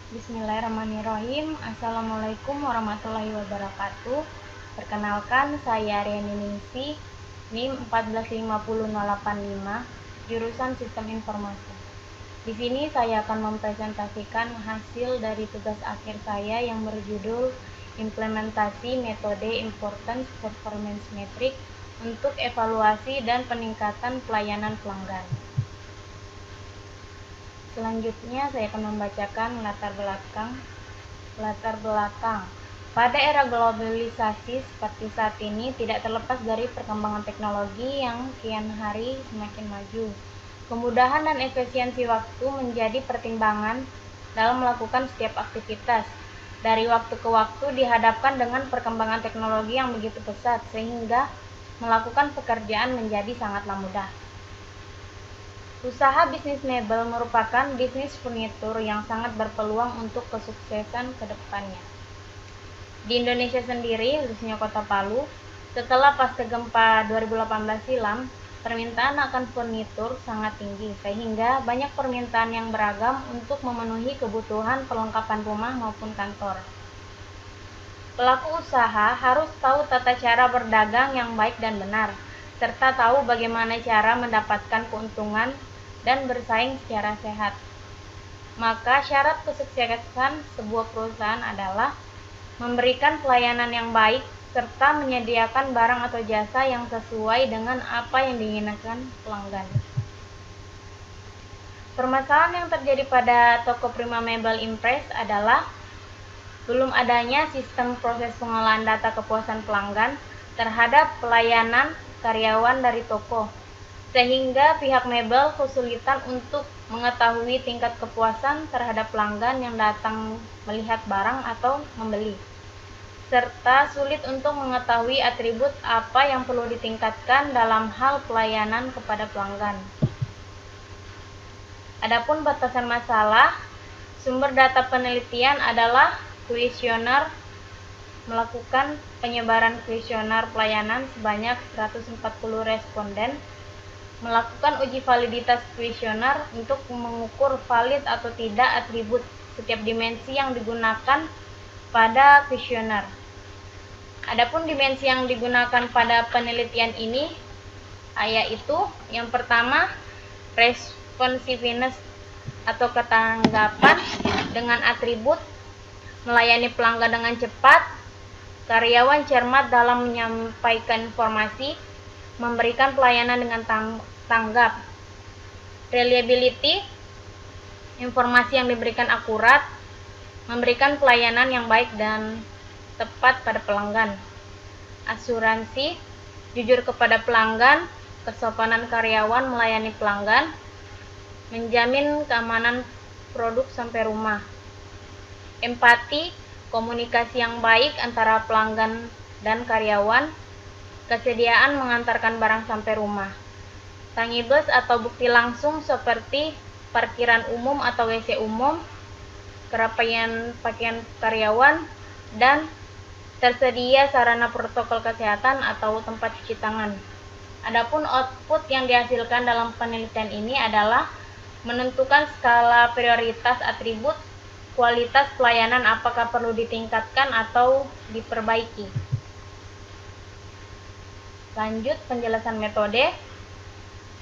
Bismillahirrahmanirrahim. Assalamualaikum warahmatullahi wabarakatuh. Perkenalkan, saya Riani Ningsi, NIM 1450085, jurusan Sistem Informasi. Di sini saya akan mempresentasikan hasil dari tugas akhir saya yang berjudul Implementasi Metode Importance Performance Metric untuk evaluasi dan peningkatan pelayanan pelanggan. Selanjutnya saya akan membacakan latar belakang. Pada era globalisasi seperti saat ini, tidak terlepas dari perkembangan teknologi yang kian hari semakin maju. Kemudahan dan efisiensi waktu menjadi pertimbangan dalam melakukan setiap aktivitas. Dari waktu ke waktu dihadapkan dengan perkembangan teknologi yang begitu pesat, sehingga melakukan pekerjaan menjadi sangatlah mudah. Usaha bisnis mebel merupakan bisnis furnitur yang sangat berpeluang untuk kesuksesan ke depannya. Di Indonesia sendiri, khususnya Kota Palu, setelah pasca gempa 2018 silam, permintaan akan furnitur sangat tinggi, sehingga banyak permintaan yang beragam untuk memenuhi kebutuhan perlengkapan rumah maupun kantor. Pelaku usaha harus tahu tata cara berdagang yang baik dan benar, serta tahu bagaimana cara mendapatkan keuntungan dan bersaing secara sehat. Maka syarat kesuksesan sebuah perusahaan adalah memberikan pelayanan yang baik serta menyediakan barang atau jasa yang sesuai dengan apa yang diinginkan pelanggan. Permasalahan yang terjadi pada toko Prima Mebel Impress adalah belum adanya sistem proses pengolahan data kepuasan pelanggan terhadap pelayanan karyawan dari toko, sehingga pihak mebel kesulitan untuk mengetahui tingkat kepuasan terhadap pelanggan yang datang melihat barang atau membeli, serta sulit untuk mengetahui atribut apa yang perlu ditingkatkan dalam hal pelayanan kepada pelanggan. Adapun batasan masalah, sumber data penelitian adalah kuesioner. Melakukan penyebaran kuesioner pelayanan sebanyak 140 responden, melakukan uji validitas kuesioner untuk mengukur valid atau tidak atribut setiap dimensi yang digunakan pada kuesioner. Adapun dimensi yang digunakan pada penelitian ini yaitu yang pertama, responsiveness atau ketanggapan dengan atribut melayani pelanggan dengan cepat, karyawan cermat dalam menyampaikan informasi, memberikan pelayanan dengan tanggap. Reliability, informasi yang diberikan akurat, memberikan pelayanan yang baik dan tepat pada pelanggan. Asuransi, jujur kepada pelanggan, kesopanan karyawan melayani pelanggan, menjamin keamanan produk sampai rumah. Empati, komunikasi yang baik antara pelanggan dan karyawan, kesediaan mengantarkan barang sampai rumah. Tangibles atau bukti langsung seperti parkiran umum atau WC umum, kerapian pakaian karyawan, dan tersedia sarana protokol kesehatan atau tempat cuci tangan. Adapun output yang dihasilkan dalam penelitian ini adalah menentukan skala prioritas atribut kualitas pelayanan apakah perlu ditingkatkan atau diperbaiki. Lanjut penjelasan metode.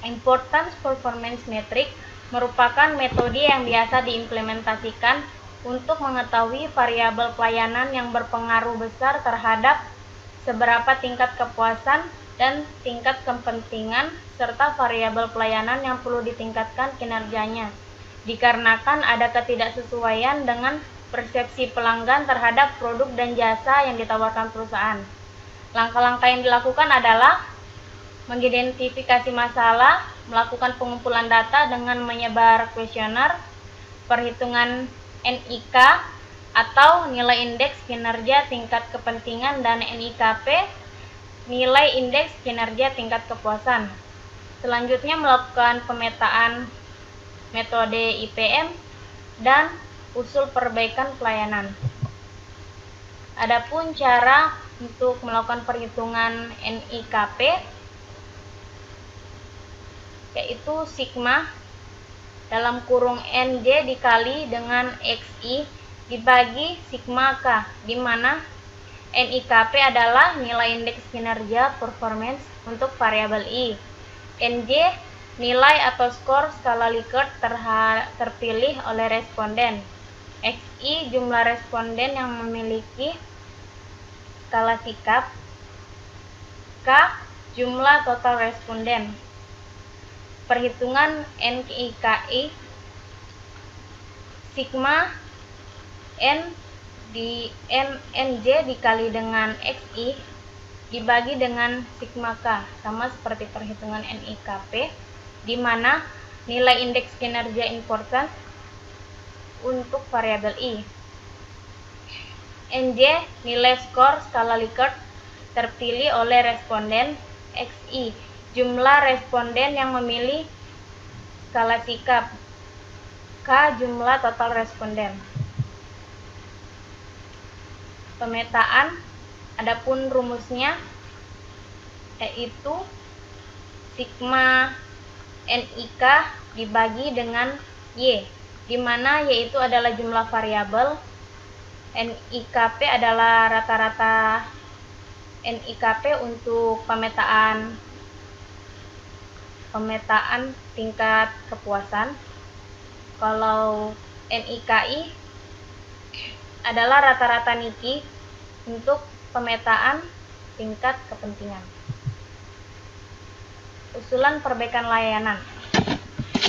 Importance Performance Metric merupakan metode yang biasa diimplementasikan untuk mengetahui variabel pelayanan yang berpengaruh besar terhadap seberapa tingkat kepuasan dan tingkat kepentingan serta variabel pelayanan yang perlu ditingkatkan kinerjanya, dikarenakan ada ketidaksesuaian dengan persepsi pelanggan terhadap produk dan jasa yang ditawarkan perusahaan. Langkah-langkah yang dilakukan adalah mengidentifikasi masalah, melakukan pengumpulan data dengan menyebar kuesioner, perhitungan NIK atau nilai indeks kinerja tingkat kepentingan, dan NIKP, nilai indeks kinerja tingkat kepuasan. Selanjutnya melakukan pemetaan metode IPM, dan usul perbaikan pelayanan. Adapun cara untuk melakukan perhitungan NIKP yaitu sigma dalam kurung NJ dikali dengan XI dibagi sigma K, di mana NIKP adalah nilai indeks kinerja performance untuk variabel I. NJ nilai atau skor skala Likert terpilih oleh responden. XI jumlah responden yang memiliki skala sikap. K jumlah total responden. Perhitungan NIKI sigma NJ dikali dengan XI dibagi dengan sigma K, sama seperti perhitungan NIKP, di mana nilai indeks kinerja important untuk variabel I. NJ nilai skor skala Likert terpilih oleh responden. XI jumlah responden yang memilih skala sikap. K jumlah total responden. Pemetaan, adapun rumusnya yaitu sigma NIK dibagi dengan Y, di mana Y itu adalah jumlah variabel, NIKP adalah rata-rata NIKP untuk pemetaan tingkat kepuasan. Kalau NIKI adalah rata-rata NIKI untuk pemetaan tingkat kepentingan. Usulan perbaikan layanan.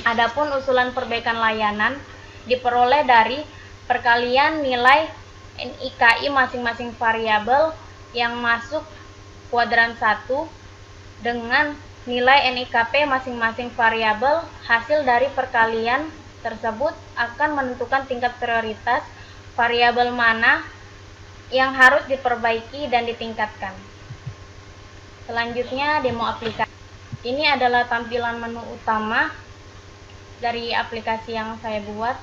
Adapun usulan perbaikan layanan diperoleh dari perkalian nilai NIKI masing-masing variabel yang masuk kuadran 1 dengan nilai NIKP masing-masing variabel. Hasil dari perkalian tersebut akan menentukan tingkat prioritas variabel mana yang harus diperbaiki dan ditingkatkan. Selanjutnya, demo aplikasi. Ini adalah tampilan menu utama dari aplikasi yang saya buat.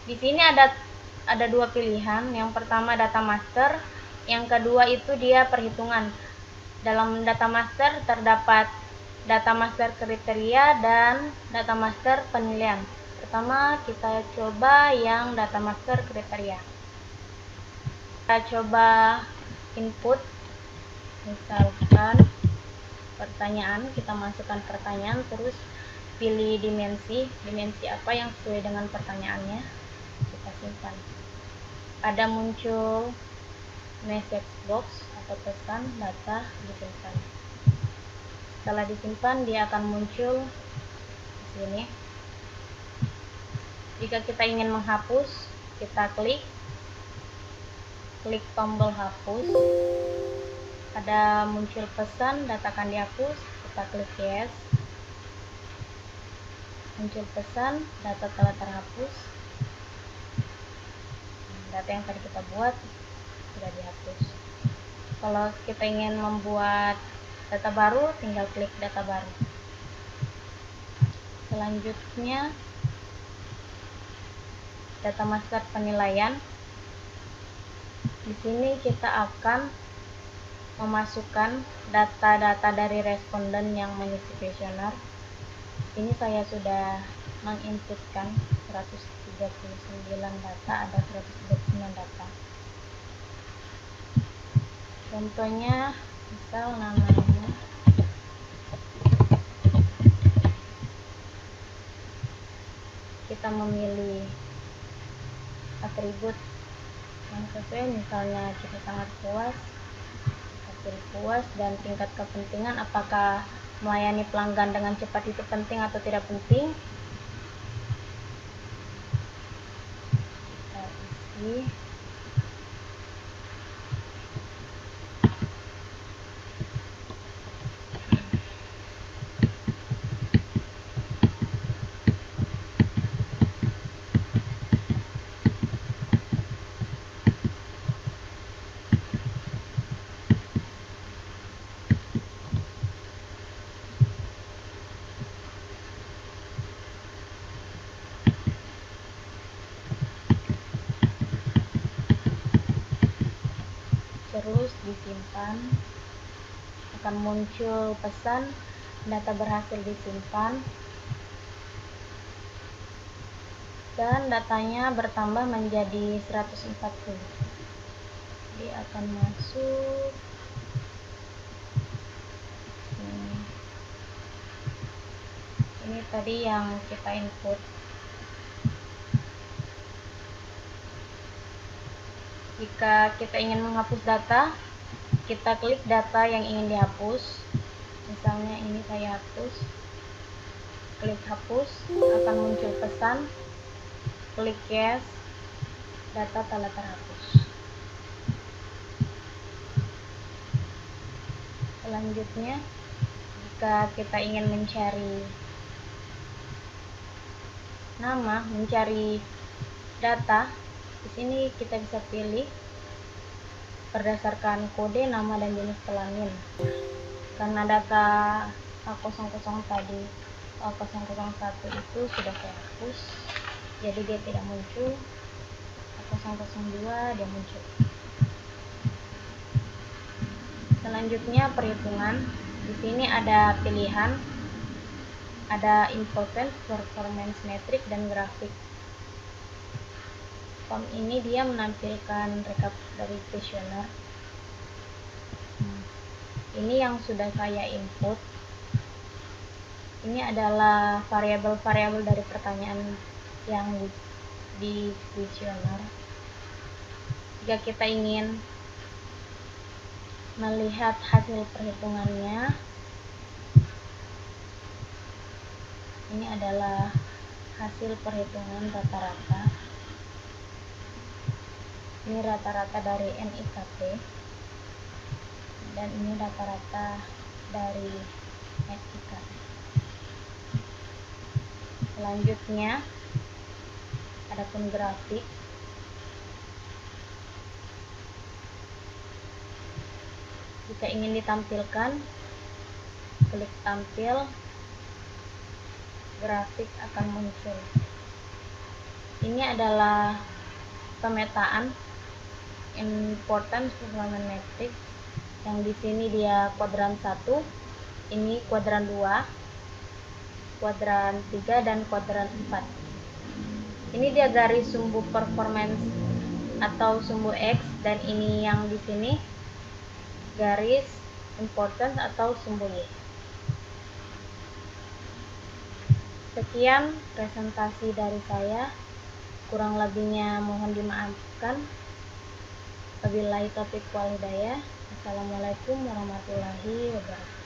Di sini ada dua pilihan. Yang pertama data master, yang kedua itu dia perhitungan. Dalam data master terdapat data master kriteria dan data master penilaian. Pertama kita coba yang data master kriteria. Kita coba input, misalkan pertanyaan, kita masukkan pertanyaan, terus pilih dimensi apa yang sesuai dengan pertanyaannya, kita simpan. Ada muncul message box atau pesan data disimpan. Setelah disimpan dia akan muncul di sini. Jika kita ingin menghapus, kita klik tombol hapus. Ada muncul pesan data akan dihapus, kita klik yes. Muncul pesan data telah terhapus. Data yang tadi kita buat sudah dihapus. Kalau kita ingin membuat data baru, tinggal klik data baru. Selanjutnya data master penilaian. Di sini kita akan memasukkan data-data dari responden yang mengisi kuesioner. Ini saya sudah menginputkan 139 data, ada 139 data. Contohnya, misal namanya kita memilih atribut yang sesuai, misalnya kita sangat puas, hasil puas, dan tingkat kepentingan, apakah melayani pelanggan dengan cepat itu penting atau tidak penting. Kita isi. Terus disimpan, akan muncul pesan data berhasil disimpan. dan datanya bertambah menjadi 140. Dia akan masuk ini tadi yang kita input. Jika kita ingin menghapus data, kita klik data yang ingin dihapus. Misalnya ini saya hapus, klik hapus, akan muncul pesan, klik yes, data telah terhapus. Selanjutnya, jika kita ingin mencari nama, mencari data, di sini kita bisa pilih berdasarkan kode, nama, dan jenis kelamin. Karena data A00 tadi, A001 itu sudah saya hapus, jadi dia tidak muncul. A002 dia muncul. Selanjutnya perhitungan. Di sini ada pilihan, ada important, performance metric, dan grafik. Form ini dia menampilkan rekap dari kuesioner. Ini yang sudah saya input. Ini adalah variabel-variabel dari pertanyaan yang di kuesioner. Jika kita ingin melihat hasil perhitungannya, ini adalah hasil perhitungan rata-rata. Ini rata-rata dari NIKP, dan ini rata-rata dari NIK. Selanjutnya, adapun grafik. Jika ingin ditampilkan, klik tampil, grafik akan muncul. Ini adalah pemetaan important performance metric, yang di sini dia kuadran 1, ini kuadran 2, kuadran 3, dan kuadran 4. Ini dia garis sumbu performance atau sumbu X, dan ini yang di sini garis importance atau sumbu Y. Sekian presentasi dari saya, kurang lebihnya mohon dimaafkan. Wabillahi taufiq wal hidayah. Assalamualaikum warahmatullahi wabarakatuh.